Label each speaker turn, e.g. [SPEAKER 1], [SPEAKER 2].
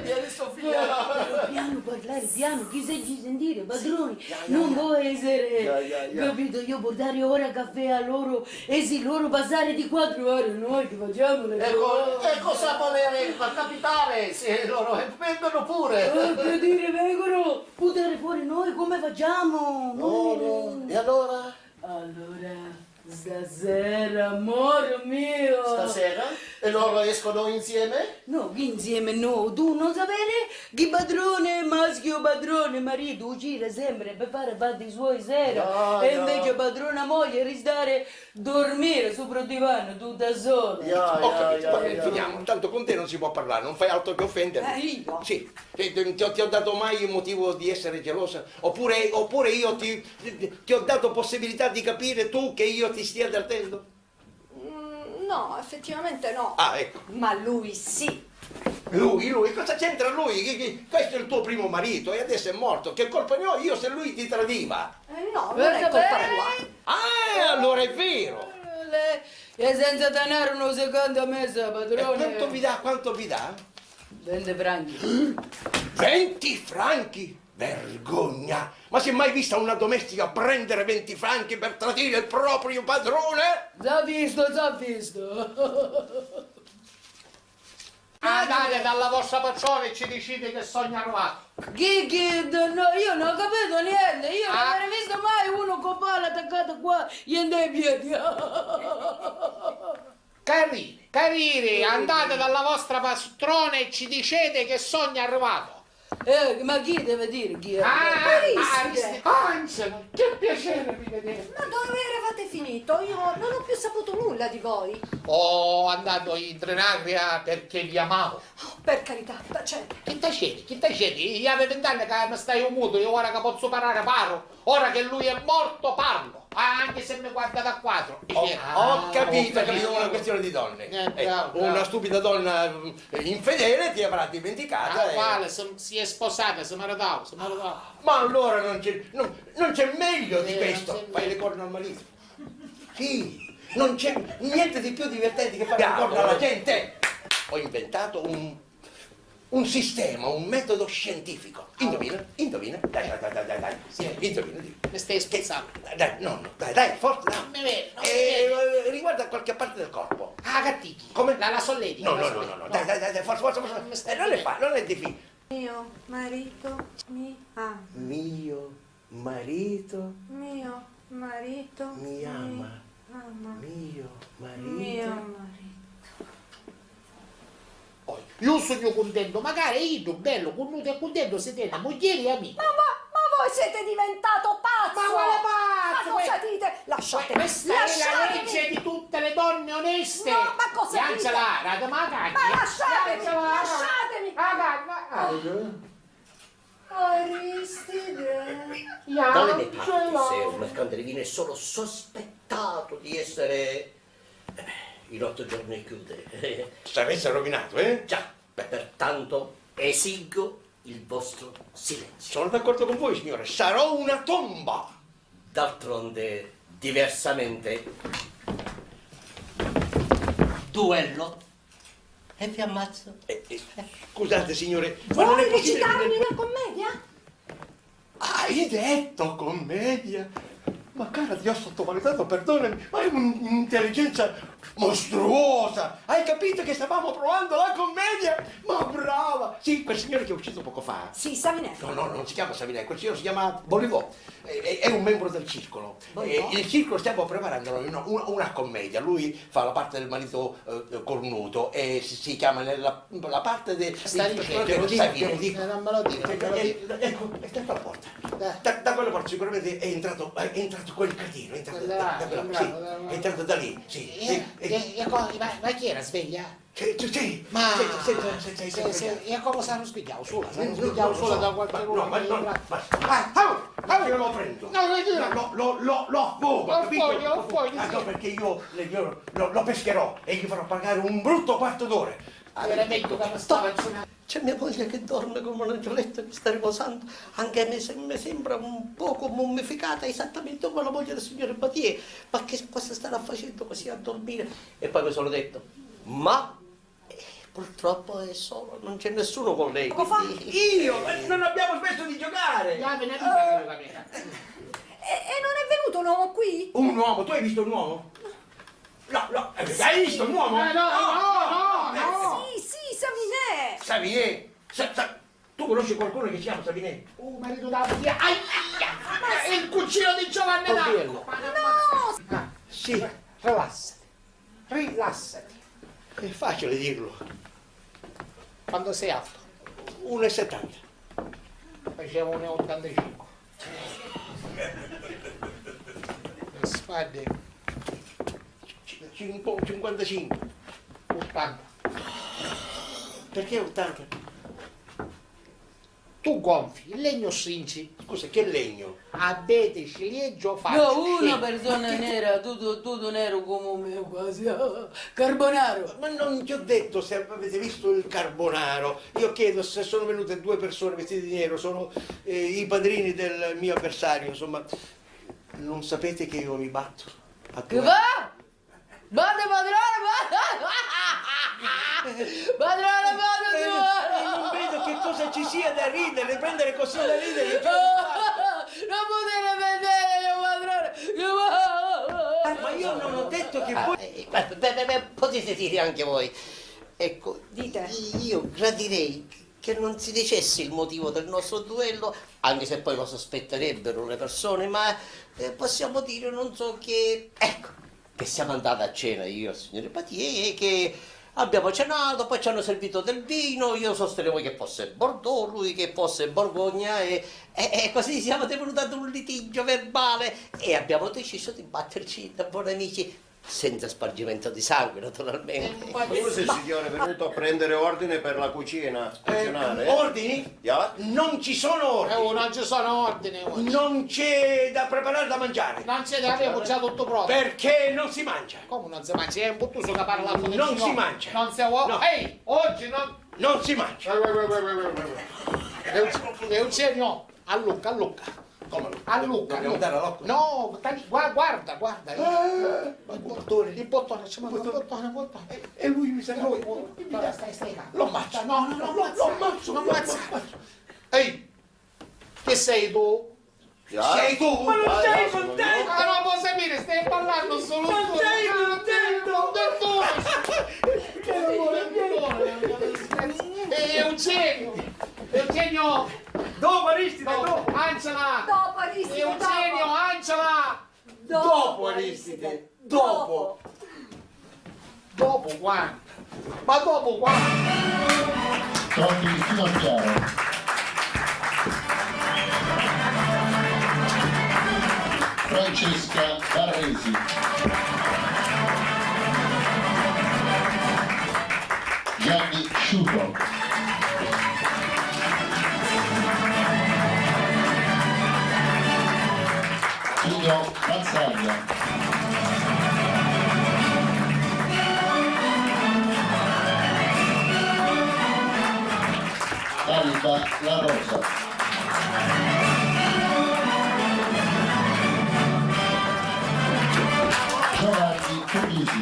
[SPEAKER 1] Vieni Sofia.
[SPEAKER 2] Piano parlare, piano, chi sei sentire, padroni, non può essere, capito, io portare ora caffè a loro e se loro passare di 4 ore, noi che facciamo le cose.
[SPEAKER 1] E cosa volere capitare se loro vengono pure?
[SPEAKER 2] Per dire vengono, buttare fuori noi come facciamo?
[SPEAKER 1] E allora?
[SPEAKER 2] Allora, stasera, amore mio.
[SPEAKER 1] Stasera? E loro escono insieme?
[SPEAKER 2] No, insieme no, tu non sapere che padrone, maschio padrone, marito uscire sempre per fare fatti suoi sera e invece padrona moglie restare dormire sopra il divano tutta sola.
[SPEAKER 3] Ho capito, vabbè, finiamo, tanto con te non si può parlare, non fai altro che offendermi.
[SPEAKER 2] Io?
[SPEAKER 3] Sì, ti ho dato mai un motivo di essere gelosa? Oppure io ti ho dato possibilità di capire tu che io ti stia divertendo?
[SPEAKER 4] No, effettivamente no.
[SPEAKER 3] Ah, ecco.
[SPEAKER 4] Ma lui sì.
[SPEAKER 3] Lui, cosa c'entra lui? Questo è il tuo primo marito e adesso è morto. Che colpa ne ho io se lui ti tradiva?
[SPEAKER 4] No, non è colpa tua.
[SPEAKER 3] Ah, allora è vero.
[SPEAKER 2] E senza denaro non si canta a messa, padrone.
[SPEAKER 3] Quanto vi dà?
[SPEAKER 2] 20 franchi.
[SPEAKER 3] 20 franchi? Vergogna! Ma si è mai vista una domestica prendere 20 franchi per tradire il proprio padrone?
[SPEAKER 2] Già visto.
[SPEAKER 1] Andate dalla vostra passione e ci decide che sogno arrivato.
[SPEAKER 2] No, io non ho capito niente, io non avrei visto mai uno con palla attaccata qua, niente ai piedi.
[SPEAKER 1] Carini, andate dalla vostra pastrone e ci dicete che sogno arrivato.
[SPEAKER 2] Ma chi deve dire chi è?
[SPEAKER 1] Hans, che piacere di vedere.
[SPEAKER 4] Ma dove eravate finito? Io non ho più saputo nulla di voi.
[SPEAKER 1] Ho andato in Trenagria perché vi amavo.
[SPEAKER 4] Oh, per carità, tacete.
[SPEAKER 1] Chi taceti? Io avevo 20 anni che mi stai un muto, io ora che posso parlare parlo. Ora che lui è morto parlo. Anche se mi guarda da quadro.
[SPEAKER 3] Ho capito, è una questione di donne. Una stupida donna infedele ti avrà dimenticata.
[SPEAKER 1] Quale? Si è sposata, si maritava.
[SPEAKER 3] Ma allora non c'è meglio di questo. Fai le corna al marito. Sì, non c'è niente di più divertente che fare le corna alla gente. Ho inventato un sistema, un metodo scientifico. Indovina. Dai. Sì, indovina.
[SPEAKER 1] Mi stai scherzando?
[SPEAKER 3] Dai, forte, dai.
[SPEAKER 1] Non mi vede.
[SPEAKER 3] Riguarda qualche parte del corpo.
[SPEAKER 1] Ah, Gatticchi.
[SPEAKER 3] Come?
[SPEAKER 1] La solletica.
[SPEAKER 3] No. Dai, forza. Non è difficile.
[SPEAKER 4] Mio marito mi ama.
[SPEAKER 3] Mio marito
[SPEAKER 4] Mio marito
[SPEAKER 3] mi ama. Mio marito.
[SPEAKER 1] Io sono contento, magari io bello, conosciuto e contento se tiene moglie e amici.
[SPEAKER 4] Ma voi siete diventato pazzo!
[SPEAKER 1] Ma quale pazzo?
[SPEAKER 4] Ma cosa dite? Lasciatemi!
[SPEAKER 1] Questa è la legge di tutte le donne oneste!
[SPEAKER 4] No, ma cosa dite?
[SPEAKER 1] Ma
[SPEAKER 4] lasciatemi! Aristide!
[SPEAKER 5] Dalle mie parti, se un mercante di vino è solo sospettato di essere in 8 giorni chiude.
[SPEAKER 3] Sareste rovinato, eh?
[SPEAKER 5] Già, pertanto esigo il vostro silenzio.
[SPEAKER 3] Sono d'accordo con voi, signore. Sarò una tomba.
[SPEAKER 5] D'altronde, diversamente, duello e vi ammazzo.
[SPEAKER 3] Scusate, signore, ma non è
[SPEAKER 4] Vuoi
[SPEAKER 3] possibile.
[SPEAKER 4] recitarmi una commedia?
[SPEAKER 3] Hai detto commedia? Ma cara, ti ho sottovalutato, perdonami, ma è un'intelligenza mostruosa. Hai capito che stavamo provando la commedia? Ma brava! Sì, quel signore che è uscito poco fa.
[SPEAKER 4] Sì, Savinè.
[SPEAKER 3] No, non si chiama Savinè, quel signore si chiama Bolivò. È un membro del circolo. Il circolo stiamo preparando una commedia. Lui fa la parte del marito cornuto e si chiama la parte del...
[SPEAKER 1] Non me lo dico.
[SPEAKER 3] Ecco, è stato alla porta. Da quella porta sicuramente è entrato quel cretino, è entrato da lì, sì.
[SPEAKER 1] Ma chi era sveglia?
[SPEAKER 3] Sì.
[SPEAKER 1] Ma e come sarà svegliato sola? Sarà svegliato sola da qualche
[SPEAKER 3] No, ma io lo prendo. Lo affogo, capito?
[SPEAKER 1] Lo affoghi, sì.
[SPEAKER 3] No, perché io lo pescherò e gli farò pagare un brutto quarto d'ora.
[SPEAKER 1] Era meglio che non stava insieme.
[SPEAKER 5] C'è mia moglie che dorme come un angioletto che sta riposando, anche a me mi sembra un poco mummificata, esattamente come la moglie del signore Batier, ma che cosa starà facendo così a dormire? E poi mi sono detto, ma purtroppo è solo, non c'è nessuno con lei.
[SPEAKER 4] Poco fa?
[SPEAKER 5] quindi-
[SPEAKER 3] Io! Non abbiamo smesso di giocare!
[SPEAKER 1] Ya ve ne dica che mia.
[SPEAKER 4] E non è venuto un uomo qui?
[SPEAKER 3] Un uomo, tu hai visto un uomo? No, no, hai visto un uomo?
[SPEAKER 1] No.
[SPEAKER 4] Sì, Savinè!
[SPEAKER 3] Savinè! Tu conosci qualcuno che si chiama Savinè?
[SPEAKER 1] Marito da via. Ai, è il cugino di Giovanni
[SPEAKER 3] Oddio.
[SPEAKER 1] d'Arco.
[SPEAKER 4] No!
[SPEAKER 3] Sì,
[SPEAKER 1] Rilassati.
[SPEAKER 3] è facile dirlo.
[SPEAKER 1] Quando sei alto?
[SPEAKER 3] 1,70.
[SPEAKER 1] Facevo 1,85. Le spalle
[SPEAKER 3] 55.
[SPEAKER 1] 80.
[SPEAKER 3] Perché 80?
[SPEAKER 1] Tu gonfi, il legno stringi.
[SPEAKER 3] Scusa, che legno?
[SPEAKER 1] Avete ciliegio faccio.
[SPEAKER 2] Io una persona nera, tutto nero come me quasi, carbonaro.
[SPEAKER 3] Ma non ti ho detto se avete visto il carbonaro. Io chiedo se sono venute due persone vestite di nero, sono i padrini del mio avversario, insomma. Non sapete che io mi batto?
[SPEAKER 2] Che va? Bate padrone, padrone,
[SPEAKER 3] Non vedo che cosa ci sia da ridere, prendere così da ridere.
[SPEAKER 2] non potete vedere mio padrone,
[SPEAKER 3] Ma io non ho detto che voi...
[SPEAKER 5] potete dire anche voi. Ecco,
[SPEAKER 4] Dite.
[SPEAKER 5] io gradirei che non si dicesse il motivo del nostro duello, anche se poi lo sospetterebbero le persone, ma possiamo dire, non so, che... Ecco, che siamo andati a cena io e il signor Patie e che abbiamo cenato, poi ci hanno servito del vino, io sostenevo che fosse Bordeaux, lui che fosse Borgogna e così siamo tenuti ad un litigio verbale e abbiamo deciso di batterci da buoni amici, senza spargimento di sangue naturalmente.
[SPEAKER 6] Scusi signore, è venuto a prendere ordine per la cucina stazionale?
[SPEAKER 3] Ordini?
[SPEAKER 6] Ya?
[SPEAKER 3] Non ci sono ordini.
[SPEAKER 1] Non ci sono ordini.
[SPEAKER 3] Non c'è da preparare da mangiare.
[SPEAKER 1] Non c'è da avevo già tutto pronto.
[SPEAKER 3] Perché non si mangia.
[SPEAKER 1] Come non si mangia? È un buttuso che parla del
[SPEAKER 3] Non
[SPEAKER 1] signore.
[SPEAKER 3] si mangia.
[SPEAKER 1] Non si vuole.
[SPEAKER 3] No.
[SPEAKER 1] Ehi, oggi non.
[SPEAKER 3] Non si mangia.
[SPEAKER 1] Eugenio, a Lucca.
[SPEAKER 3] Come?
[SPEAKER 1] A Lucca.
[SPEAKER 3] Dobbiamo andare a Lucca?
[SPEAKER 1] No, guarda.
[SPEAKER 3] Il bottone.
[SPEAKER 1] Il bottone, ci manda il bottone.
[SPEAKER 3] E lui mi sa
[SPEAKER 1] Lui, stai calmo.
[SPEAKER 3] Lo ammazzo.
[SPEAKER 1] No,
[SPEAKER 3] Lo ammazzo.
[SPEAKER 1] non ammazza. Ehi, che sei tu?
[SPEAKER 6] Ya?
[SPEAKER 3] Sei tu?
[SPEAKER 6] Ma non sei
[SPEAKER 3] contento?
[SPEAKER 1] Ah, non può sapere, stai parlando solo tu.
[SPEAKER 3] Non sei
[SPEAKER 1] Eugenio,
[SPEAKER 3] Dopo Aristide, dopo.
[SPEAKER 1] Angela.
[SPEAKER 4] Dopo Aristide,
[SPEAKER 1] Eugenio, Angela.
[SPEAKER 3] Dopo Aristide. Dopo.
[SPEAKER 1] Dopo quando? Ma dopo quando?
[SPEAKER 7] Tony Finocchiaro, Francesca Barresi, Gianni Sciuto, Tino Mazzaglia, Alba La Rosa, Giovanni Tunisi,